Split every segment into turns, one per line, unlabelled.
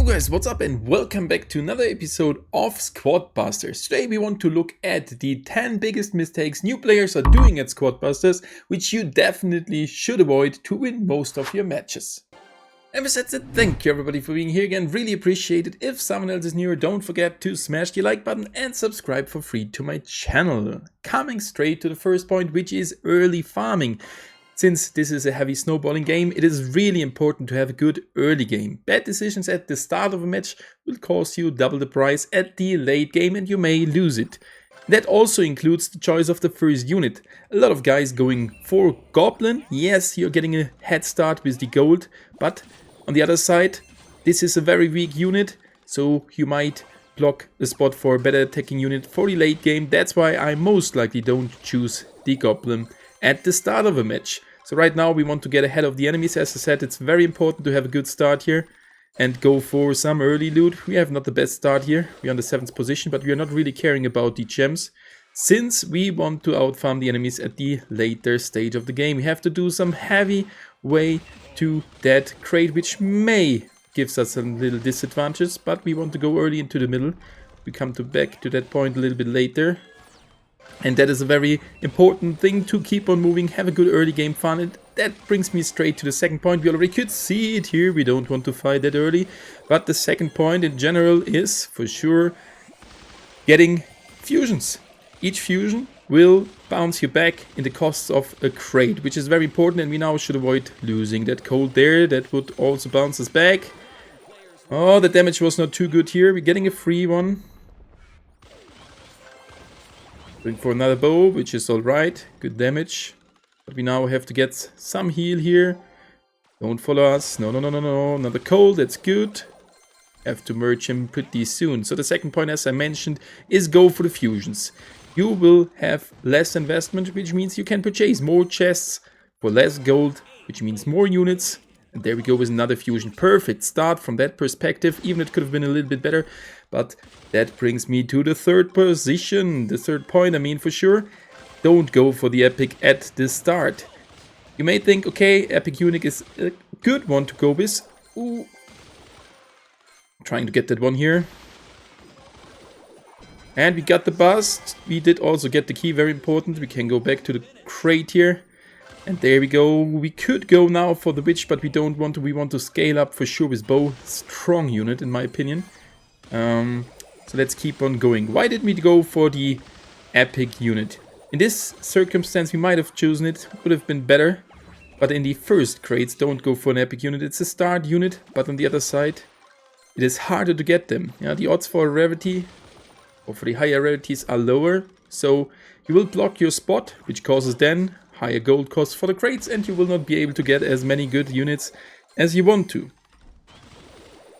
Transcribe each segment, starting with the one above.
Guys, what's up and welcome back to another episode of Squad Busters. Today we want to look at the 10 biggest mistakes new players are doing at Squad Busters, which you definitely should avoid to win most of your matches. And with that said, thank you everybody for being here again, really appreciate it. If someone else is newer, don't forget to smash the like button and subscribe for free to my channel. Coming straight to the first point, which is early farming. Since this is a heavy snowballing game, it is really important to have a good early game. Bad decisions at the start of a match will cost you double the price at the late game and you may lose it. That also includes the choice of the first unit. A lot of guys going for Goblin. Yes, you're getting a head start with the gold, but on the other side, this is a very weak unit, so you might block a spot for a better attacking unit for the late game. That's why I most likely don't choose the Goblin at the start of a match. So right now we want to get ahead of the enemies. As I said, it's very important to have a good start here and go for some early loot. We have not the best start here. We're on the 7th position, but we are not really caring about the gems, since we want to outfarm the enemies at the later stage of the game. We have to do some heavy way to that crate, which may gives us a little disadvantage, but we want to go early into the middle. We come back to that point a little bit later. And that is a very important thing to keep on moving, have a good early game fun. And that brings me straight to the second point. We already could see it here, we don't want to fight that early. But the second point in general is, for sure, getting fusions. Each fusion will bounce you back in the costs of a crate, which is very important, and we now should avoid losing that gold there. That would also bounce us back. Oh, the damage was not too good here. We're getting a free one. Going for another bow, which is alright. Good damage. But we now have to get some heal here. Don't follow us. No. Another coal, that's good. Have to merge him pretty soon. So the second point, as I mentioned, is go for the fusions. You will have less investment, which means you can purchase more chests for less gold, which means more units. And there we go with another fusion. Perfect start from that perspective. Even it could have been a little bit better. But that brings me to the third position. The third point, I mean, for sure. Don't go for the epic at the start. You may think, okay, epic unit is a good one to go with. Ooh. Trying to get that one here. And we got the bust. We did also get the key, very important. We can go back to the crate here. And there we go. We could go now for the witch, but we don't want to. We want to scale up for sure with bow. Strong unit, in my opinion. So let's keep on going. Why did we go for the epic unit? In this circumstance, we might have chosen it. Would have been better. But in the first crates, don't go for an epic unit. It's a start unit, but on the other side, it is harder to get them. Yeah, the odds for rarity, or for the higher rarities, are lower. So you will block your spot, which causes then higher gold costs for the crates, and you will not be able to get as many good units as you want to.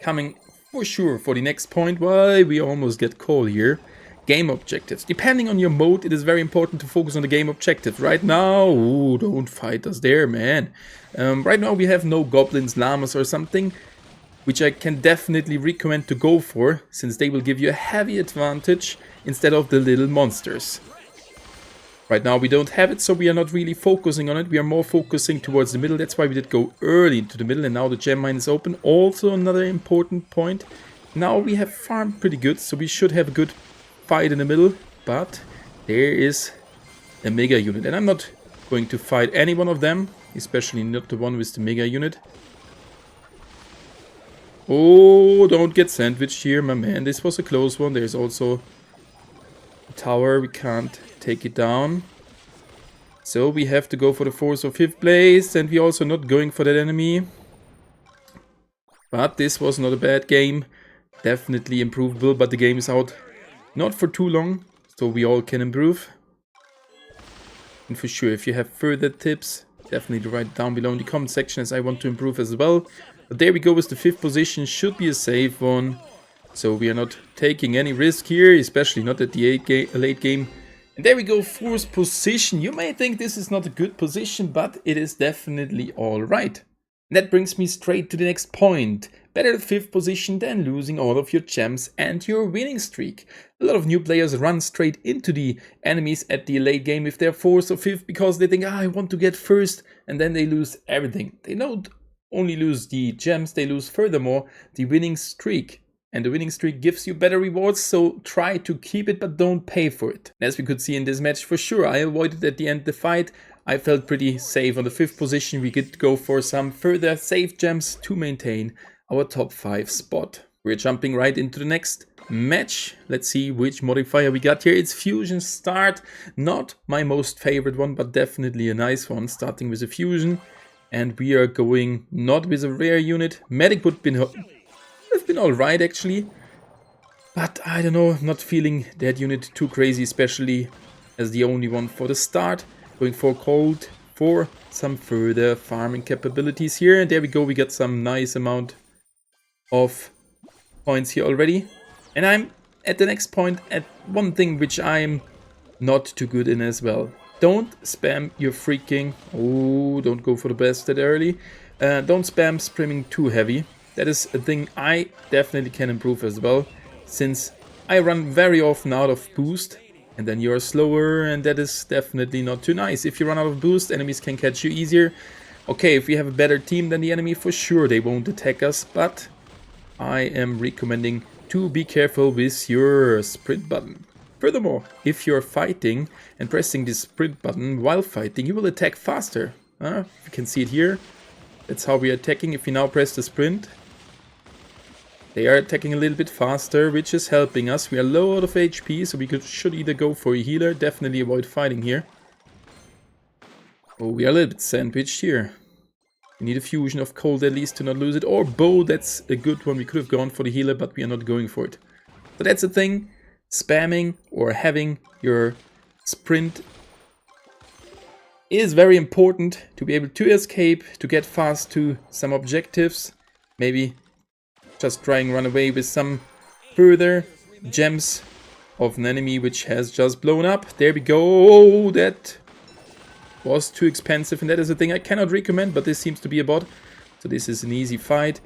Coming for sure for the next point, why we almost get called here. Game objectives. Depending on your mode, it is very important to focus on the game objective. Right now, ooh, don't fight us there, man. Right now we have no goblins, llamas or something, which I can definitely recommend to go for, since they will give you a heavy advantage instead of the little monsters. Right now we don't have it, so we are not really focusing on it. We are more focusing towards the middle. That's why we did go early into the middle, and now the gem mine is open. Also another important point. Now we have farmed pretty good, so we should have a good fight in the middle. But there is a mega unit, and I'm not going to fight any one of them, especially not the one with the mega unit. Oh, don't get sandwiched here, my man. This was a close one. There's also a tower. We can't take it down. So we have to go for the 4th or 5th place, and we're also not going for that enemy. But this was not a bad game. Definitely improvable, but the game is out not for too long, so we all can improve. And for sure, if you have further tips, definitely write down below in the comment section, as I want to improve as well. But there we go with the 5th position. Should be a safe one. So we are not taking any risk here, especially not at the late game. And there we go, 4th position. You may think this is not a good position, but it is definitely alright. That brings me straight to the next point. Better the 5th position than losing all of your gems and your winning streak. A lot of new players run straight into the enemies at the late game if they're 4th or 5th, because they think, I want to get 1st, and then they lose everything. They don't only lose the gems, they lose furthermore the winning streak. And the winning streak gives you better rewards, so try to keep it, but don't pay for it. As we could see in this match, for sure, I avoided at the end the fight. I felt pretty safe on the 5th position. We could go for some further safe gems to maintain our top 5 spot. We're jumping right into the next match. Let's see which modifier we got here. It's Fusion Start. Not my most favorite one, but definitely a nice one, starting with a Fusion. And we are going not with a rare unit. Medic would have been alright actually. But I don't know, not feeling that unit too crazy, especially as the only one for the start. Going for cold for some further farming capabilities here. And there we go, we got some nice amount of points here already. And I'm at the next point at one thing which I'm not too good in as well. Don't spam your freaking... Oh, don't go for the best that early. Don't spam sprimming too heavy. That is a thing I definitely can improve as well. Since I run very often out of boost. And then you're slower, and that is definitely not too nice. If you run out of boost, enemies can catch you easier. Okay, if we have a better team than the enemy, for sure they won't attack us. But I am recommending to be careful with your sprint button. Furthermore, if you're fighting and pressing this sprint button while fighting, you will attack faster. You can see it here. That's how we are attacking. If we now press the sprint, they are attacking a little bit faster, which is helping us. We are low out of HP, so we should either go for a healer. Definitely avoid fighting here. Oh, we are a little bit sandwiched here. We need a fusion of cold at least to not lose it. Or bow, that's a good one. We could have gone for the healer, but we are not going for it. So that's the thing. Spamming or having your sprint is very important to be able to escape, to get fast to some objectives. Maybe just try and run away with some further gems of an enemy which has just blown up. There we go. That was too expensive, and that is a thing I cannot recommend, but this seems to be a bot. So this is an easy fight,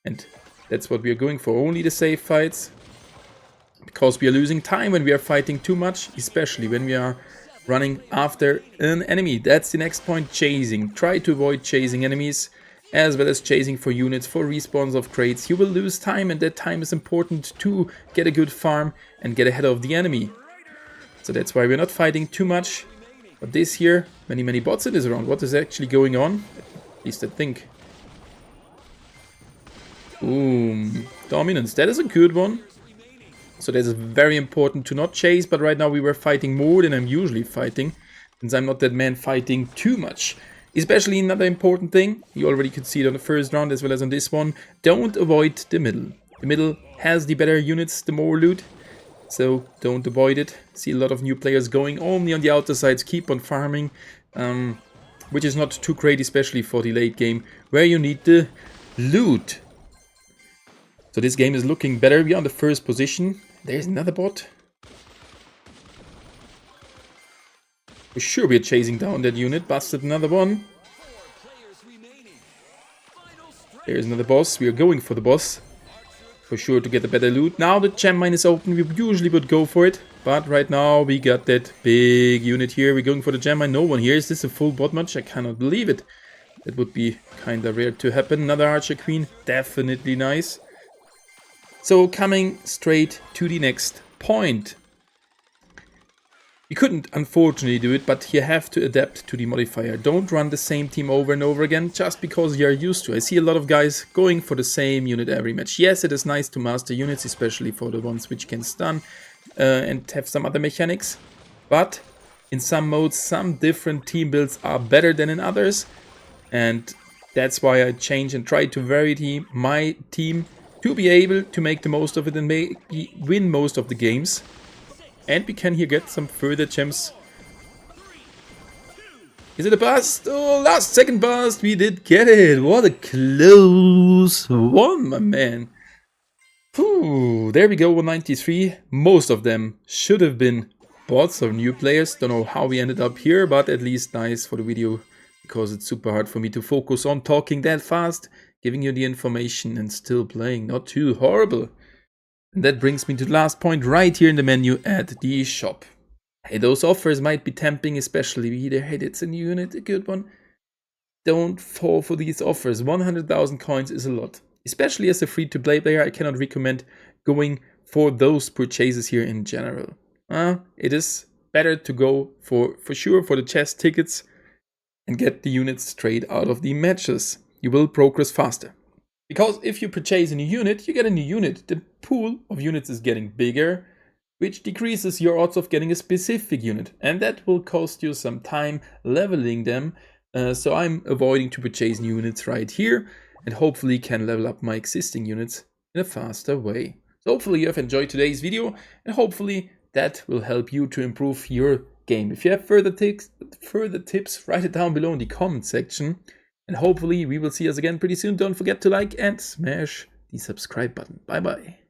and that's what we are going for. Only the safe fights. Because we are losing time when we are fighting too much, especially when we are running after an enemy. That's the next point, chasing. Try to avoid chasing enemies, as well as chasing for units, for respawns of crates. You will lose time, and that time is important to get a good farm and get ahead of the enemy. So that's why we're not fighting too much. But this here, many bots it is around. What is actually going on? At least I think. Boom. Dominance, that is a good one. So that is very important to not chase, but right now we were fighting more than I'm usually fighting, since I'm not that man fighting too much. Especially another important thing, you already could see it on the first round as well as on this one, don't avoid the middle. The middle has the better units, the more loot, so don't avoid it. See a lot of new players going only on the outer sides, keep on farming, which is not too great, especially for the late game, where you need the loot. So this game is looking better. We are on the first position. There's another bot. For sure we're chasing down that unit. Busted another one. There's another boss. We are going for the boss. For sure to get a better loot. Now the gem mine is open. We usually would go for it. But right now we got that big unit here. We're going for the gem mine. No one here. Is this a full bot match? I cannot believe it. That would be kind of rare to happen. Another archer queen. Definitely nice. So coming straight to the next point. You couldn't unfortunately do it, but you have to adapt to the modifier. Don't run the same team over and over again just because you're used to. I see a lot of guys going for the same unit every match. Yes, it is nice to master units, especially for the ones which can stun and have some other mechanics. But in some modes, some different team builds are better than in others. And that's why I change and try to vary my team to be able to make the most of it and maybe win most of the games. And we can here get some further gems. Is it a bust? Oh, last second bust. We did get it. What a close one, my man. Whew, there we go, 193. Most of them should have been bots or new players. Don't know how we ended up here, but at least nice for the video. Because it's super hard for me to focus on talking that fast. Giving you the information and still playing. Not too horrible. And that brings me to the last point right here in the menu at the shop. Hey, those offers might be tempting, especially either. Hey, that's a new unit, a good one. don't fall for these offers. 100,000 coins is a lot. Especially as a free-to-play player, I cannot recommend going for those purchases here in general. It is better to go for sure for the chest tickets and get the units straight out of the matches. You will progress faster. Because if you purchase a new unit, you get a new unit. The pool of units is getting bigger, which decreases your odds of getting a specific unit. And that will cost you some time leveling them. So I'm avoiding to purchase new units right here and hopefully can level up my existing units in a faster way. So hopefully you have enjoyed today's video and hopefully that will help you to improve your game. If you have further tips, write it down below in the comment section. And hopefully we will see us again pretty soon. Don't forget to like and smash the subscribe button. Bye bye.